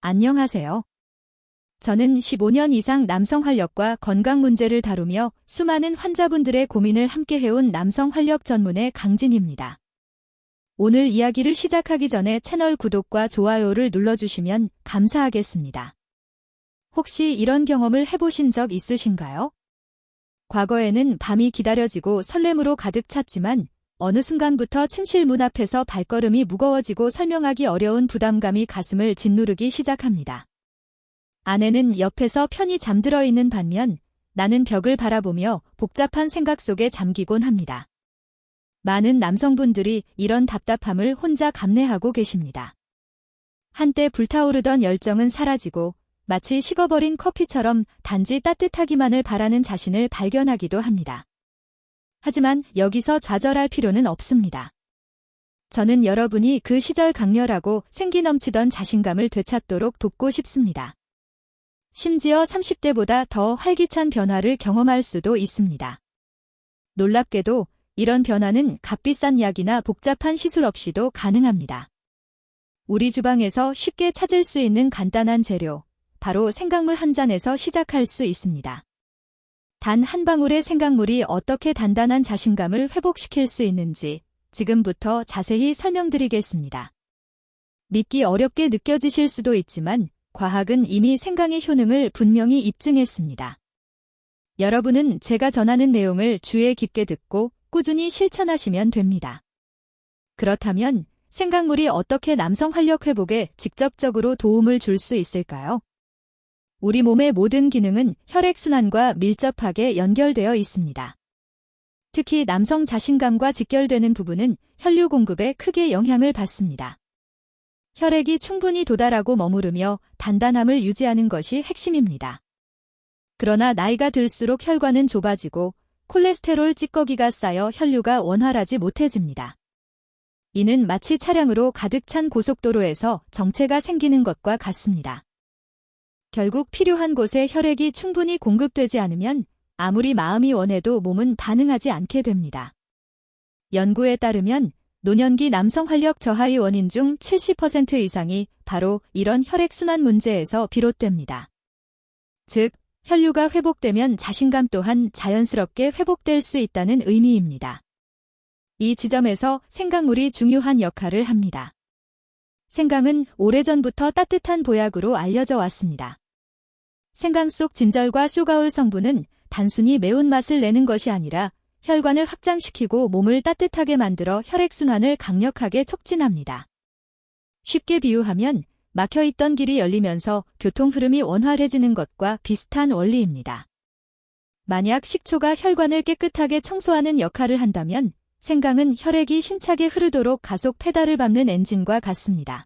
안녕하세요. 저는 15년 이상 남성 활력과 건강 문제를 다루며 수많은 환자분들의 고민을 함께 해온 남성 활력 전문의 강진입니다. 오늘 이야기를 시작하기 전에 채널 구독과 좋아요를 눌러주시면 감사하겠습니다. 혹시 이런 경험을 해보신 적 있으신가요? 과거에는 밤이 기다려지고 설렘으로 가득 찼지만 어느 순간부터 침실 문 앞에서 발걸음이 무거워지고 설명하기 어려운 부담감이 가슴을 짓누르기 시작합니다. 아내는 옆에서 편히 잠들어 있는 반면 나는 벽을 바라보며 복잡한 생각 속에 잠기곤 합니다. 많은 남성분들이 이런 답답함을 혼자 감내하고 계십니다. 한때 불타오르던 열정은 사라지고 마치 식어버린 커피처럼 단지 따뜻하기만을 바라는 자신을 발견하기도 합니다. 하지만 여기서 좌절할 필요는 없습니다. 저는 여러분이 그 시절 강렬하고 생기 넘치던 자신감을 되찾도록 돕고 싶습니다. 심지어 30대보다 더 활기찬 변화를 경험할 수도 있습니다. 놀랍게도 이런 변화는 값비싼 약이나 복잡한 시술 없이도 가능합니다. 우리 주방에서 쉽게 찾을 수 있는 간단한 재료, 바로 생강물 한 잔에서 시작할 수 있습니다. 단 한 방울의 생강물이 어떻게 단단한 자신감을 회복시킬 수 있는지 지금부터 자세히 설명드리겠습니다. 믿기 어렵게 느껴지실 수도 있지만 과학은 이미 생강의 효능을 분명히 입증했습니다. 여러분은 제가 전하는 내용을 주의 깊게 듣고 꾸준히 실천하시면 됩니다. 그렇다면 생강물이 어떻게 남성 활력 회복에 직접적으로 도움을 줄 수 있을까요? 우리 몸의 모든 기능은 혈액순환과 밀접하게 연결되어 있습니다. 특히 남성 자신감과 직결되는 부분은 혈류 공급에 크게 영향을 받습니다. 혈액이 충분히 도달하고 머무르며 단단함을 유지하는 것이 핵심입니다. 그러나 나이가 들수록 혈관은 좁아지고 콜레스테롤 찌꺼기가 쌓여 혈류가 원활하지 못해집니다. 이는 마치 차량으로 가득 찬 고속도로에서 정체가 생기는 것과 같습니다. 결국 필요한 곳에 혈액이 충분히 공급되지 않으면 아무리 마음이 원해도 몸은 반응하지 않게 됩니다. 연구에 따르면 노년기 남성 활력 저하의 원인 중 70% 이상이 바로 이런 혈액순환 문제에서 비롯됩니다. 즉, 혈류가 회복되면 자신감 또한 자연스럽게 회복될 수 있다는 의미입니다. 이 지점에서 생강물이 중요한 역할을 합니다. 생강은 오래전부터 따뜻한 보약으로 알려져 왔습니다. 생강 속 진절과 쇼가올 성분은 단순히 매운맛을 내는 것이 아니라 혈관을 확장시키고 몸을 따뜻하게 만들어 혈액순환을 강력하게 촉진합니다. 쉽게 비유하면 막혀있던 길이 열리면서 교통 흐름이 원활해지는 것과 비슷한 원리입니다. 만약 식초가 혈관을 깨끗하게 청소하는 역할을 한다면 생강은 혈액이 힘차게 흐르도록 가속 페달을 밟는 엔진과 같습니다.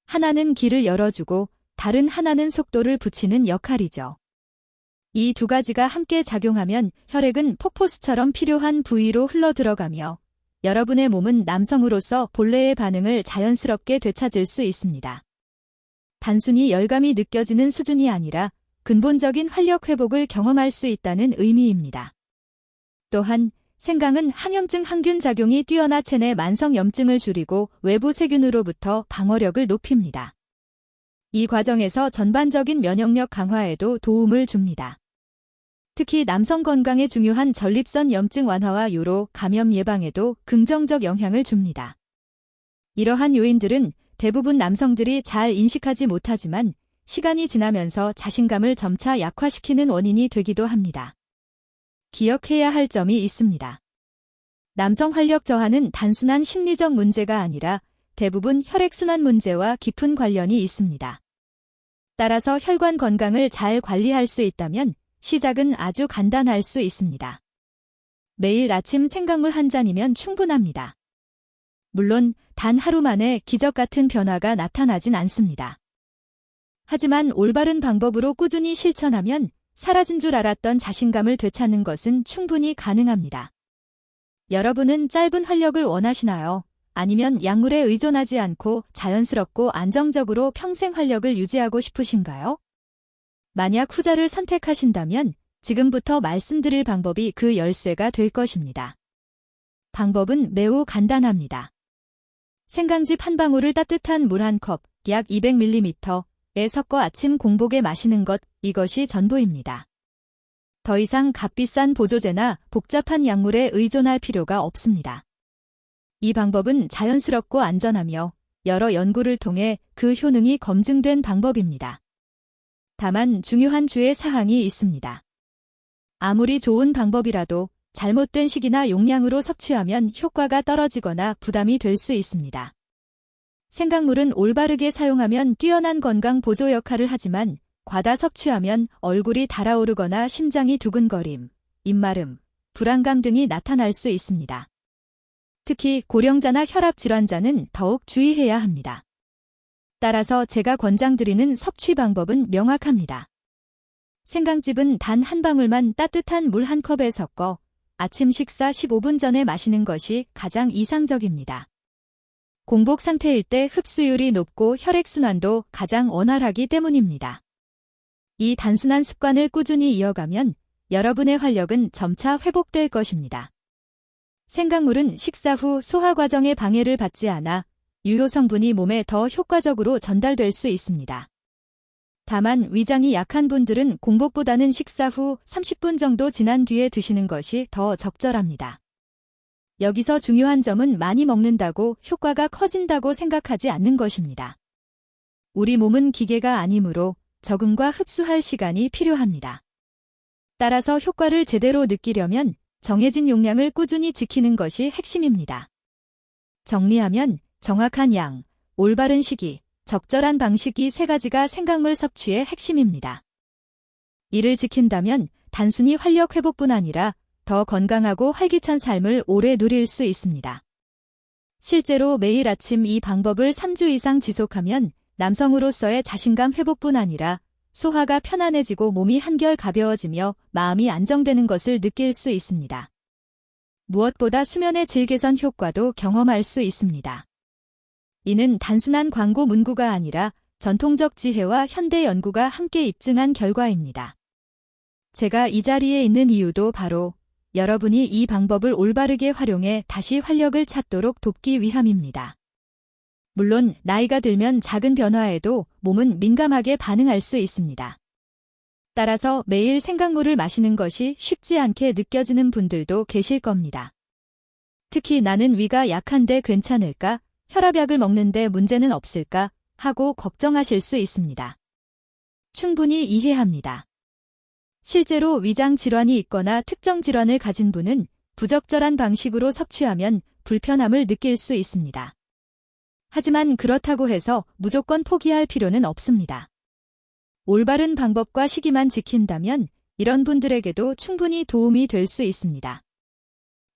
하나는 길을 열어주고 다른 하나는 속도를 붙이는 역할이죠. 이 두 가지가 함께 작용하면 혈액은 폭포수처럼 필요한 부위로 흘러들어가며 여러분의 몸은 남성으로서 본래의 반응을 자연스럽게 되찾을 수 있습니다. 단순히 열감이 느껴지는 수준이 아니라 근본적인 활력 회복을 경험할 수 있다는 의미입니다. 또한 생강은 항염증 항균 작용이 뛰어나 체내 만성 염증을 줄이고 외부 세균으로부터 방어력을 높입니다. 이 과정에서 전반적인 면역력 강화에도 도움을 줍니다. 특히 남성 건강에 중요한 전립선 염증 완화와 요로, 감염 예방에도 긍정적 영향을 줍니다. 이러한 요인들은 대부분 남성들이 잘 인식하지 못하지만 시간이 지나면서 자신감을 점차 약화시키는 원인이 되기도 합니다. 기억해야 할 점이 있습니다. 남성 활력 저하는 단순한 심리적 문제가 아니라 대부분 혈액순환 문제와 깊은 관련이 있습니다. 따라서 혈관 건강을 잘 관리할 수 있다면 시작은 아주 간단할 수 있습니다. 매일 아침 생강물 한 잔이면 충분합니다. 물론 단 하루 만에 기적 같은 변화가 나타나진 않습니다. 하지만 올바른 방법으로 꾸준히 실천하면 사라진 줄 알았던 자신감을 되찾는 것은 충분히 가능합니다. 여러분은 짧은 활력을 원하시나요? 아니면 약물에 의존하지 않고 자연스럽고 안정적으로 평생 활력을 유지하고 싶으신가요? 만약 후자를 선택하신다면 지금부터 말씀드릴 방법이 그 열쇠가 될 것입니다. 방법은 매우 간단합니다. 생강즙 한 방울을 따뜻한 물 한 컵, 약 200ml, 섞어 아침 공복에 마시는 것, 이것이 전부입니다. 더 이상 값비싼 보조제나 복잡한 약물에 의존할 필요가 없습니다. 이 방법은 자연스럽고 안전하며 여러 연구를 통해 그 효능이 검증된 방법입니다. 다만 중요한 주의 사항이 있습니다. 아무리 좋은 방법이라도 잘못된 시기나 용량으로 섭취하면 효과가 떨어지거나 부담이 될 수 있습니다. 생강물은 올바르게 사용하면 뛰어난 건강 보조 역할을 하지만 과다 섭취하면 얼굴이 달아오르거나 심장이 두근거림, 입마름, 불안감 등이 나타날 수 있습니다. 특히 고령자나 혈압 질환자는 더욱 주의해야 합니다. 따라서 제가 권장드리는 섭취 방법은 명확합니다. 생강즙은 단 한 방울만 따뜻한 물 한 컵에 섞어 아침 식사 15분 전에 마시는 것이 가장 이상적입니다. 공복 상태일 때 흡수율이 높고 혈액순환도 가장 원활하기 때문입니다. 이 단순한 습관을 꾸준히 이어가면 여러분의 활력은 점차 회복될 것입니다. 생강물은 식사 후 소화 과정에 방해를 받지 않아 유효 성분이 몸에 더 효과적으로 전달될 수 있습니다. 다만 위장이 약한 분들은 공복보다는 식사 후 30분 정도 지난 뒤에 드시는 것이 더 적절합니다. 여기서 중요한 점은 많이 먹는다고 효과가 커진다고 생각하지 않는 것입니다. 우리 몸은 기계가 아니므로 적응과 흡수할 시간이 필요합니다. 따라서 효과를 제대로 느끼려면 정해진 용량을 꾸준히 지키는 것이 핵심입니다. 정리하면 정확한 양, 올바른 시기, 적절한 방식이 세 가지가 생강물 섭취의 핵심입니다. 이를 지킨다면 단순히 활력 회복뿐 아니라 더 건강하고 활기찬 삶을 오래 누릴 수 있습니다. 실제로 매일 아침 이 방법을 3주 이상 지속하면 남성으로서의 자신감 회복뿐 아니라 소화가 편안해지고 몸이 한결 가벼워지며 마음이 안정되는 것을 느낄 수 있습니다. 무엇보다 수면의 질 개선 효과도 경험할 수 있습니다. 이는 단순한 광고 문구가 아니라 전통적 지혜와 현대 연구가 함께 입증한 결과입니다. 제가 이 자리에 있는 이유도 바로 여러분이 이 방법을 올바르게 활용해 다시 활력을 찾도록 돕기 위함입니다. 물론 나이가 들면 작은 변화에도 몸은 민감하게 반응할 수 있습니다. 따라서 매일 생강물을 마시는 것이 쉽지 않게 느껴지는 분들도 계실 겁니다. 특히 나는 위가 약한데 괜찮을까? 혈압약을 먹는데 문제는 없을까? 하고 걱정하실 수 있습니다. 충분히 이해합니다. 실제로 위장 질환이 있거나 특정 질환을 가진 분은 부적절한 방식으로 섭취하면 불편함을 느낄 수 있습니다. 하지만 그렇다고 해서 무조건 포기할 필요는 없습니다. 올바른 방법과 시기만 지킨다면 이런 분들에게도 충분히 도움이 될 수 있습니다.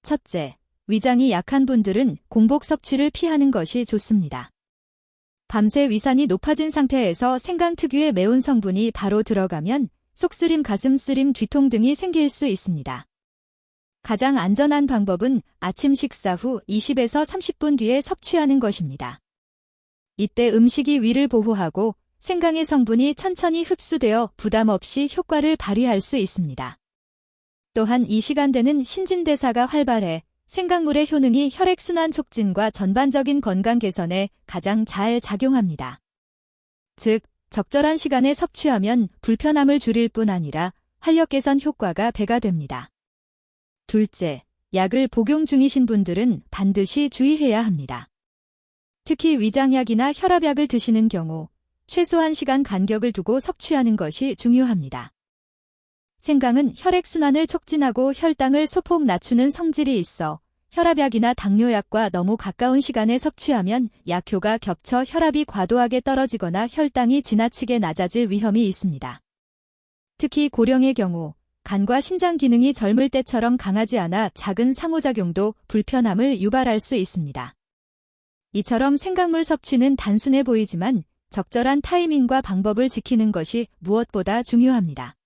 첫째, 위장이 약한 분들은 공복 섭취를 피하는 것이 좋습니다. 밤새 위산이 높아진 상태에서 생강 특유의 매운 성분이 바로 들어가면 속쓰림, 가슴쓰림, 뒤통 등이 생길 수 있습니다. 가장 안전한 방법은 아침 식사 후 20에서 30분 뒤에 섭취하는 것입니다. 이때 음식이 위를 보호하고 생강의 성분이 천천히 흡수되어 부담 없이 효과를 발휘할 수 있습니다. 또한 이 시간대는 신진대사가 활발해 생강물의 효능이 혈액순환 촉진과 전반적인 건강 개선에 가장 잘 작용합니다. 즉, 적절한 시간에 섭취하면 불편함을 줄일 뿐 아니라 활력 개선 효과가 배가 됩니다. 둘째, 약을 복용 중이신 분들은 반드시 주의해야 합니다. 특히 위장약이나 혈압약을 드시는 경우 최소한 시간 간격을 두고 섭취하는 것이 중요합니다. 생강은 혈액순환을 촉진하고 혈당을 소폭 낮추는 성질이 있어 혈압약이나 당뇨약과 너무 가까운 시간에 섭취하면 약효가 겹쳐 혈압이 과도하게 떨어지거나 혈당이 지나치게 낮아질 위험이 있습니다. 특히 고령의 경우 간과 신장 기능이 젊을 때처럼 강하지 않아 작은 상호작용도 불편함을 유발할 수 있습니다. 이처럼 생강물 섭취는 단순해 보이지만 적절한 타이밍과 방법을 지키는 것이 무엇보다 중요합니다.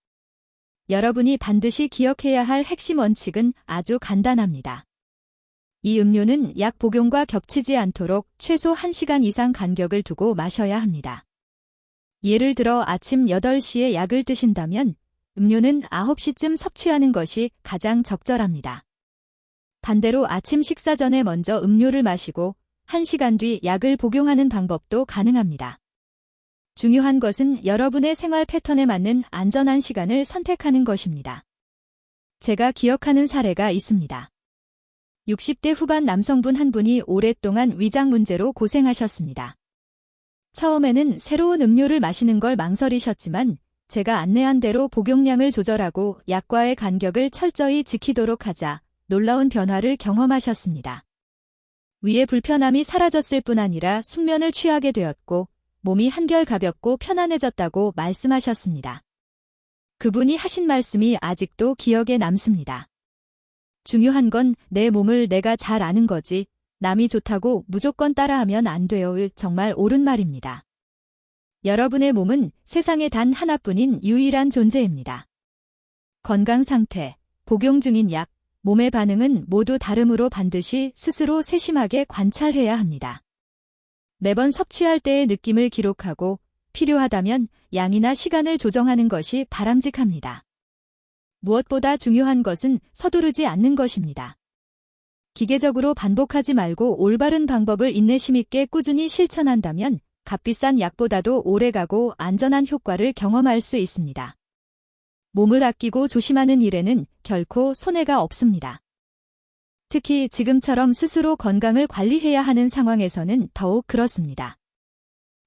여러분이 반드시 기억해야 할 핵심 원칙은 아주 간단합니다. 이 음료는 약 복용과 겹치지 않도록 최소 1시간 이상 간격을 두고 마셔야 합니다. 예를 들어 아침 8시에 약을 드신다면 음료는 9시쯤 섭취하는 것이 가장 적절합니다. 반대로 아침 식사 전에 먼저 음료를 마시고 1시간 뒤 약을 복용하는 방법도 가능합니다. 중요한 것은 여러분의 생활 패턴에 맞는 안전한 시간을 선택하는 것입니다. 제가 기억하는 사례가 있습니다. 60대 후반 남성분 한 분이 오랫동안 위장 문제로 고생하셨습니다. 처음에는 새로운 음료를 마시는 걸 망설이셨지만 제가 안내한 대로 복용량을 조절하고 약과의 간격을 철저히 지키도록 하자 놀라운 변화를 경험하셨습니다. 위의 불편함이 사라졌을 뿐 아니라 숙면을 취하게 되었고 몸이 한결 가볍고 편안해졌다고 말씀하셨습니다. 그분이 하신 말씀이 아직도 기억에 남습니다. 중요한 건 내 몸을 내가 잘 아는 거지 남이 좋다고 무조건 따라하면 안 돼요. 정말 옳은 말입니다. 여러분의 몸은 세상에 단 하나뿐인 유일한 존재입니다. 건강 상태, 복용 중인 약, 몸의 반응은 모두 다르므로 반드시 스스로 세심하게 관찰해야 합니다. 매번 섭취할 때의 느낌을 기록하고 필요하다면 양이나 시간을 조정하는 것이 바람직합니다. 무엇보다 중요한 것은 서두르지 않는 것입니다. 기계적으로 반복하지 말고 올바른 방법을 인내심 있게 꾸준히 실천한다면 값비싼 약보다도 오래가고 안전한 효과를 경험할 수 있습니다. 몸을 아끼고 조심하는 일에는 결코 손해가 없습니다. 특히 지금처럼 스스로 건강을 관리해야 하는 상황에서는 더욱 그렇습니다.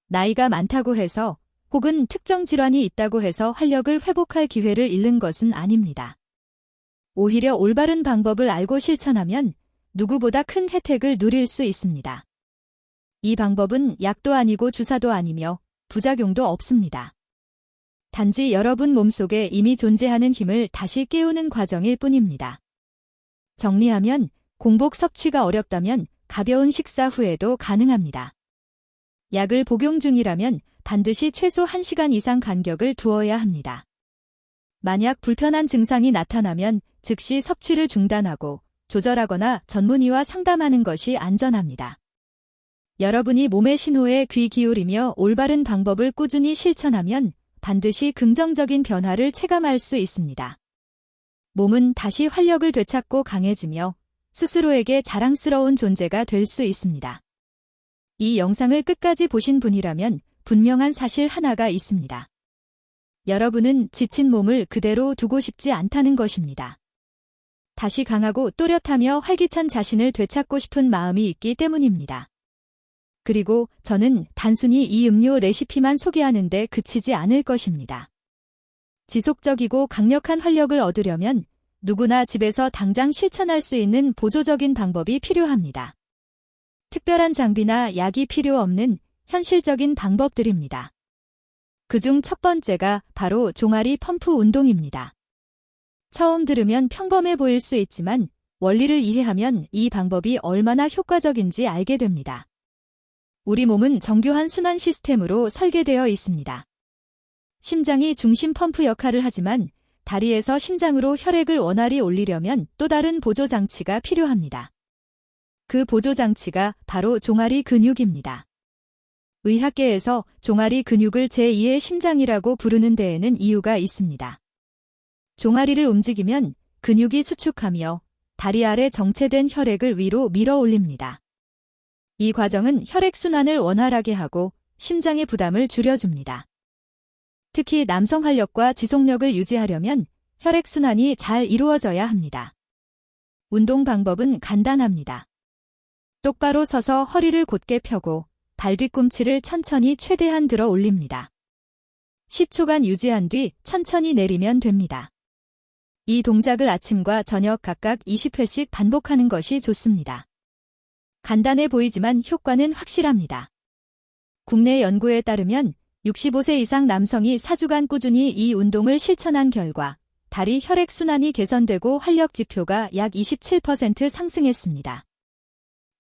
나이가 많다고 해서 혹은 특정 질환이 있다고 해서 활력을 회복할 기회를 잃는 것은 아닙니다. 오히려 올바른 방법을 알고 실천하면 누구보다 큰 혜택을 누릴 수 있습니다. 이 방법은 약도 아니고 주사도 아니며 부작용도 없습니다. 단지 여러분 몸속에 이미 존재하는 힘을 다시 깨우는 과정일 뿐입니다. 정리하면 공복 섭취가 어렵다면 가벼운 식사 후에도 가능합니다. 약을 복용 중이라면 반드시 최소 1시간 이상 간격을 두어야 합니다. 만약 불편한 증상이 나타나면 즉시 섭취를 중단하고 조절하거나 전문의와 상담하는 것이 안전합니다. 여러분이 몸의 신호에 귀 기울이며 올바른 방법을 꾸준히 실천하면 반드시 긍정적인 변화를 체감할 수 있습니다. 몸은 다시 활력을 되찾고 강해지며 스스로에게 자랑스러운 존재가 될 수 있습니다. 이 영상을 끝까지 보신 분이라면 분명한 사실 하나가 있습니다. 여러분은 지친 몸을 그대로 두고 싶지 않다는 것입니다. 다시 강하고 또렷하며 활기찬 자신을 되찾고 싶은 마음이 있기 때문입니다. 그리고 저는 단순히 이 음료 레시피만 소개하는데 그치지 않을 것입니다. 지속적이고 강력한 활력을 얻으려면 누구나 집에서 당장 실천할 수 있는 보조적인 방법이 필요합니다. 특별한 장비나 약이 필요 없는 현실적인 방법들입니다. 그중 첫 번째가 바로 종아리 펌프 운동입니다. 처음 들으면 평범해 보일 수 있지만 원리를 이해하면 이 방법이 얼마나 효과적인지 알게 됩니다. 우리 몸은 정교한 순환 시스템으로 설계되어 있습니다. 심장이 중심 펌프 역할을 하지만 다리에서 심장으로 혈액을 원활히 올리려면 또 다른 보조장치가 필요합니다. 그 보조장치가 바로 종아리 근육입니다. 의학계에서 종아리 근육을 제2의 심장이라고 부르는 데에는 이유가 있습니다. 종아리를 움직이면 근육이 수축하며 다리 아래 정체된 혈액을 위로 밀어 올립니다. 이 과정은 혈액순환을 원활하게 하고 심장의 부담을 줄여줍니다. 특히 남성 활력과 지속력을 유지하려면 혈액순환이 잘 이루어져야 합니다. 운동 방법은 간단합니다. 똑바로 서서 허리를 곧게 펴고 발 뒤꿈치를 천천히 최대한 들어 올립니다. 10초간 유지한 뒤 천천히 내리면 됩니다. 이 동작을 아침과 저녁 각각 20회씩 반복하는 것이 좋습니다. 간단해 보이지만 효과는 확실합니다. 국내 연구에 따르면 65세 이상 남성이 4주간 꾸준히 이 운동을 실천한 결과 다리 혈액순환이 개선되고 활력 지표가 약 27% 상승했습니다.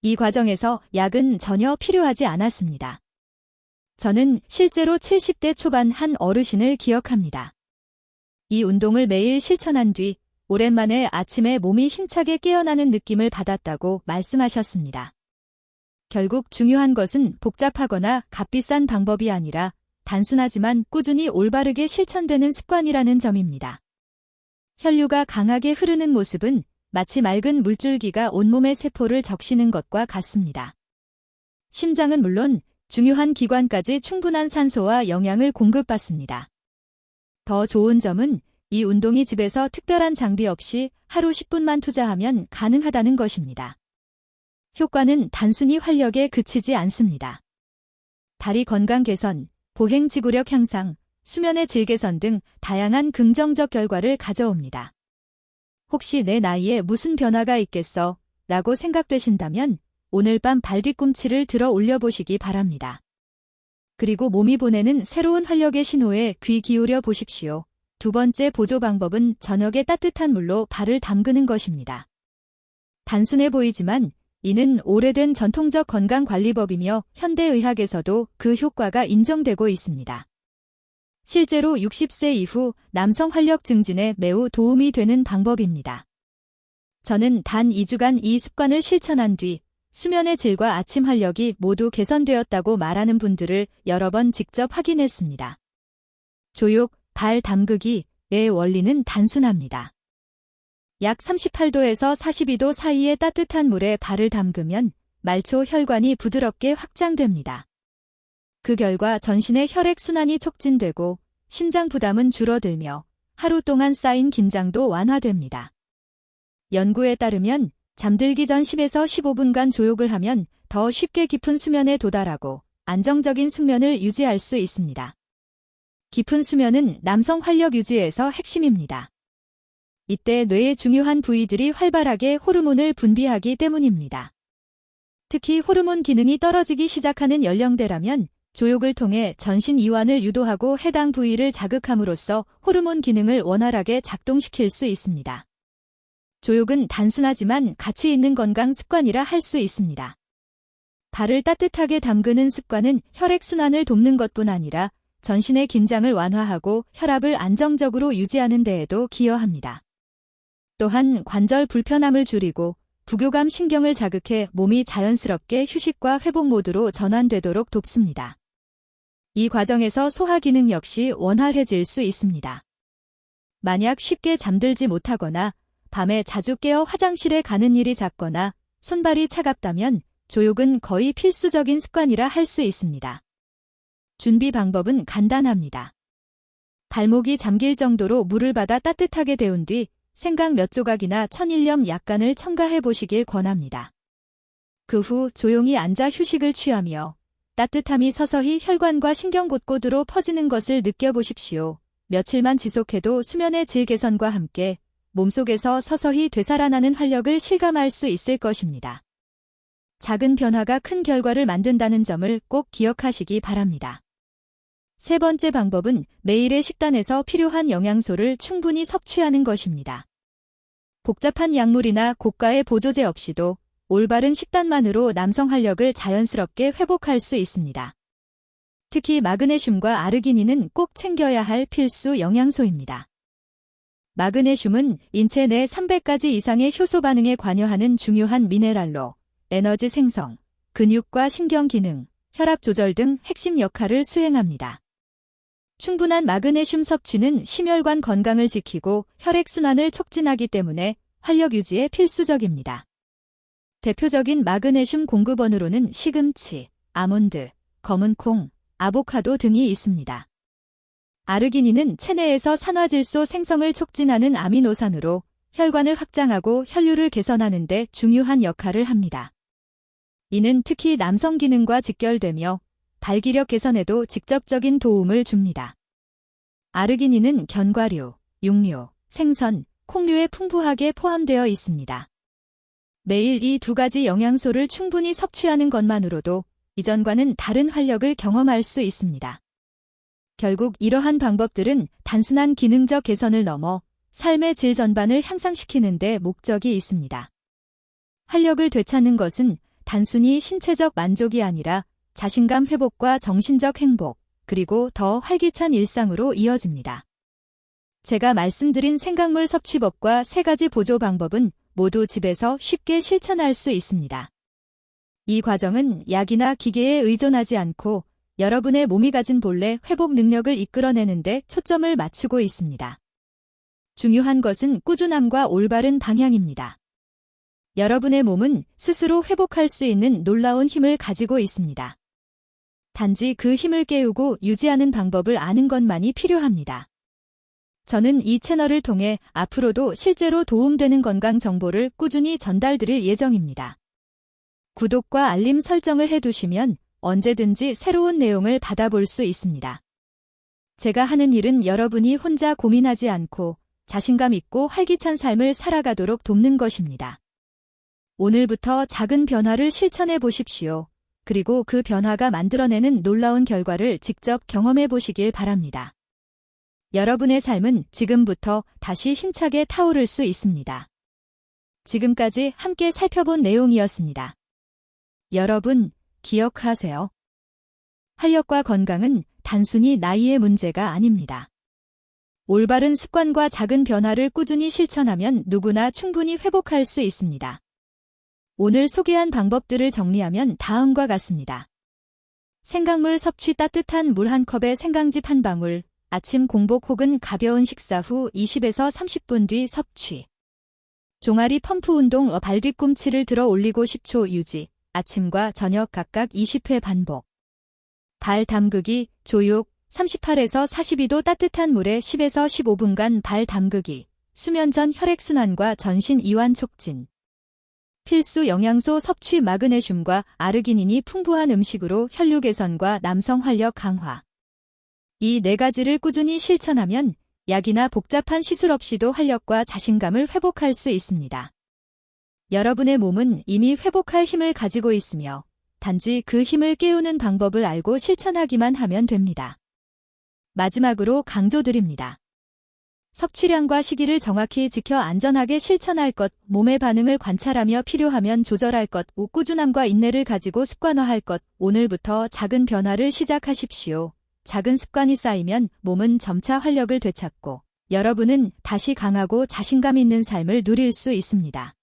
이 과정에서 약은 전혀 필요하지 않았습니다. 저는 실제로 70대 초반 한 어르신을 기억합니다. 이 운동을 매일 실천한 뒤 오랜만에 아침에 몸이 힘차게 깨어나는 느낌을 받았다고 말씀하셨습니다. 결국 중요한 것은 복잡하거나 값비싼 방법이 아니라 단순하지만 꾸준히 올바르게 실천되는 습관이라는 점입니다. 혈류가 강하게 흐르는 모습은 마치 맑은 물줄기가 온몸의 세포를 적시는 것과 같습니다. 심장은 물론 중요한 기관까지 충분한 산소와 영양을 공급받습니다. 더 좋은 점은 이 운동이 집에서 특별한 장비 없이 하루 10분만 투자하면 가능하다는 것입니다. 효과는 단순히 활력에 그치지 않습니다. 다리 건강 개선, 보행 지구력 향상, 수면의 질 개선 등 다양한 긍정적 결과를 가져옵니다. 혹시 내 나이에 무슨 변화가 있겠어? 라고 생각되신다면 오늘 밤 발뒤꿈치를 들어 올려보시기 바랍니다. 그리고 몸이 보내는 새로운 활력의 신호에 귀 기울여 보십시오. 두 번째 보조 방법은 저녁에 따뜻한 물로 발을 담그는 것입니다. 단순해 보이지만 이는 오래된 전통적 건강관리법이며 현대의학에서도 그 효과가 인정되고 있습니다. 실제로 60세 이후 남성 활력 증진에 매우 도움이 되는 방법입니다. 저는 단 2주간 이 습관을 실천한 뒤 수면의 질과 아침 활력이 모두 개선되었다고 말하는 분들을 여러 번 직접 확인했습니다. 조욕, 발 담그기의 원리는 단순합니다. 약 38도에서 42도 사이의 따뜻한 물에 발을 담그면 말초 혈관이 부드럽게 확장됩니다. 그 결과 전신의 혈액순환이 촉진되고 심장 부담은 줄어들며 하루 동안 쌓인 긴장도 완화됩니다. 연구에 따르면 잠들기 전 10에서 15분간 조욕을 하면 더 쉽게 깊은 수면에 도달하고 안정적인 숙면을 유지할 수 있습니다. 깊은 수면은 남성 활력 유지에서 핵심입니다. 이때 뇌의 중요한 부위들이 활발하게 호르몬을 분비하기 때문입니다. 특히 호르몬 기능이 떨어지기 시작하는 연령대라면 조욕을 통해 전신 이완을 유도하고 해당 부위를 자극함으로써 호르몬 기능을 원활하게 작동시킬 수 있습니다. 조욕은 단순하지만 가치 있는 건강 습관이라 할 수 있습니다. 발을 따뜻하게 담그는 습관은 혈액순환을 돕는 것뿐 아니라 전신의 긴장을 완화하고 혈압을 안정적으로 유지하는 데에도 기여합니다. 또한 관절 불편함을 줄이고 부교감 신경을 자극해 몸이 자연스럽게 휴식과 회복 모드로 전환되도록 돕습니다. 이 과정에서 소화 기능 역시 원활해질 수 있습니다. 만약 쉽게 잠들지 못하거나 밤에 자주 깨어 화장실에 가는 일이 잦거나 손발이 차갑다면 조욕은 거의 필수적인 습관이라 할 수 있습니다. 준비 방법은 간단합니다. 발목이 잠길 정도로 물을 받아 따뜻하게 데운 뒤 생강 몇 조각이나 천일염 약간을 첨가해 보시길 권합니다. 그 후 조용히 앉아 휴식을 취하며 따뜻함이 서서히 혈관과 신경 곳곳으로 퍼지는 것을 느껴보십시오. 며칠만 지속해도 수면의 질 개선과 함께 몸속에서 서서히 되살아나는 활력을 실감할 수 있을 것입니다. 작은 변화가 큰 결과를 만든다는 점을 꼭 기억하시기 바랍니다. 세 번째 방법은 매일의 식단에서 필요한 영양소를 충분히 섭취하는 것입니다. 복잡한 약물이나 고가의 보조제 없이도 올바른 식단만으로 남성 활력을 자연스럽게 회복할 수 있습니다. 특히 마그네슘과 아르기닌은 꼭 챙겨야 할 필수 영양소입니다. 마그네슘은 인체 내 300가지 이상의 효소 반응에 관여하는 중요한 미네랄로 에너지 생성, 근육과 신경 기능, 혈압 조절 등 핵심 역할을 수행합니다. 충분한 마그네슘 섭취는 심혈관 건강을 지키고 혈액순환을 촉진하기 때문에 활력 유지에 필수적입니다. 대표적인 마그네슘 공급원으로는 시금치, 아몬드, 검은 콩, 아보카도 등이 있습니다. 아르기닌은 체내에서 산화질소 생성을 촉진하는 아미노산으로 혈관을 확장하고 혈류를 개선하는 데 중요한 역할을 합니다. 이는 특히 남성 기능과 직결되며 발기력 개선에도 직접적인 도움을 줍니다. 아르기닌은 견과류, 육류, 생선, 콩류에 풍부하게 포함되어 있습니다. 매일 이 두 가지 영양소를 충분히 섭취하는 것만으로도 이전과는 다른 활력을 경험할 수 있습니다. 결국 이러한 방법들은 단순한 기능적 개선을 넘어 삶의 질 전반을 향상시키는 데 목적이 있습니다. 활력을 되찾는 것은 단순히 신체적 만족이 아니라 자신감 회복과 정신적 행복, 그리고 더 활기찬 일상으로 이어집니다. 제가 말씀드린 생강물 섭취법과 3가지 보조 방법은 모두 집에서 쉽게 실천할 수 있습니다. 이 과정은 약이나 기계에 의존하지 않고 여러분의 몸이 가진 본래 회복 능력을 이끌어내는 데 초점을 맞추고 있습니다. 중요한 것은 꾸준함과 올바른 방향입니다. 여러분의 몸은 스스로 회복할 수 있는 놀라운 힘을 가지고 있습니다. 단지 그 힘을 깨우고 유지하는 방법을 아는 것만이 필요합니다. 저는 이 채널을 통해 앞으로도 실제로 도움되는 건강 정보를 꾸준히 전달드릴 예정입니다. 구독과 알림 설정을 해두시면 언제든지 새로운 내용을 받아볼 수 있습니다. 제가 하는 일은 여러분이 혼자 고민하지 않고 자신감 있고 활기찬 삶을 살아가도록 돕는 것입니다. 오늘부터 작은 변화를 실천해 보십시오. 그리고 그 변화가 만들어내는 놀라운 결과를 직접 경험해 보시길 바랍니다. 여러분의 삶은 지금부터 다시 힘차게 타오를 수 있습니다. 지금까지 함께 살펴본 내용이었습니다. 여러분, 기억하세요. 활력과 건강은 단순히 나이의 문제가 아닙니다. 올바른 습관과 작은 변화를 꾸준히 실천하면 누구나 충분히 회복할 수 있습니다. 오늘 소개한 방법들을 정리하면 다음과 같습니다. 생강물 섭취, 따뜻한 물 한 컵에 생강즙 한 방울, 아침 공복 혹은 가벼운 식사 후 20에서 30분 뒤 섭취. 종아리 펌프 운동, 발 뒤꿈치를 들어 올리고 10초 유지, 아침과 저녁 각각 20회 반복. 발 담그기, 조욕, 38에서 42도 따뜻한 물에 10에서 15분간 발 담그기, 수면 전 혈액순환과 전신 이완 촉진. 필수 영양소 섭취, 마그네슘과 아르기닌이 풍부한 음식으로 혈류 개선과 남성 활력 강화. 이 4가지를 꾸준히 실천하면 약이나 복잡한 시술 없이도 활력과 자신감을 회복할 수 있습니다. 여러분의 몸은 이미 회복할 힘을 가지고 있으며 단지 그 힘을 깨우는 방법을 알고 실천하기만 하면 됩니다. 마지막으로 강조드립니다. 섭취량과 시기를 정확히 지켜 안전하게 실천할 것, 몸의 반응을 관찰하며 필요하면 조절할 것, 꾸준함과 인내를 가지고 습관화할 것. 오늘부터 작은 변화를 시작하십시오. 작은 습관이 쌓이면 몸은 점차 활력을 되찾고 여러분은 다시 강하고 자신감 있는 삶을 누릴 수 있습니다.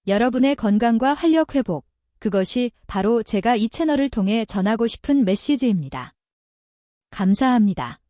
여러분의 건강과 활력 회복, 그것이 바로 제가 이 채널을 통해 전하고 싶은 메시지입니다. 감사합니다.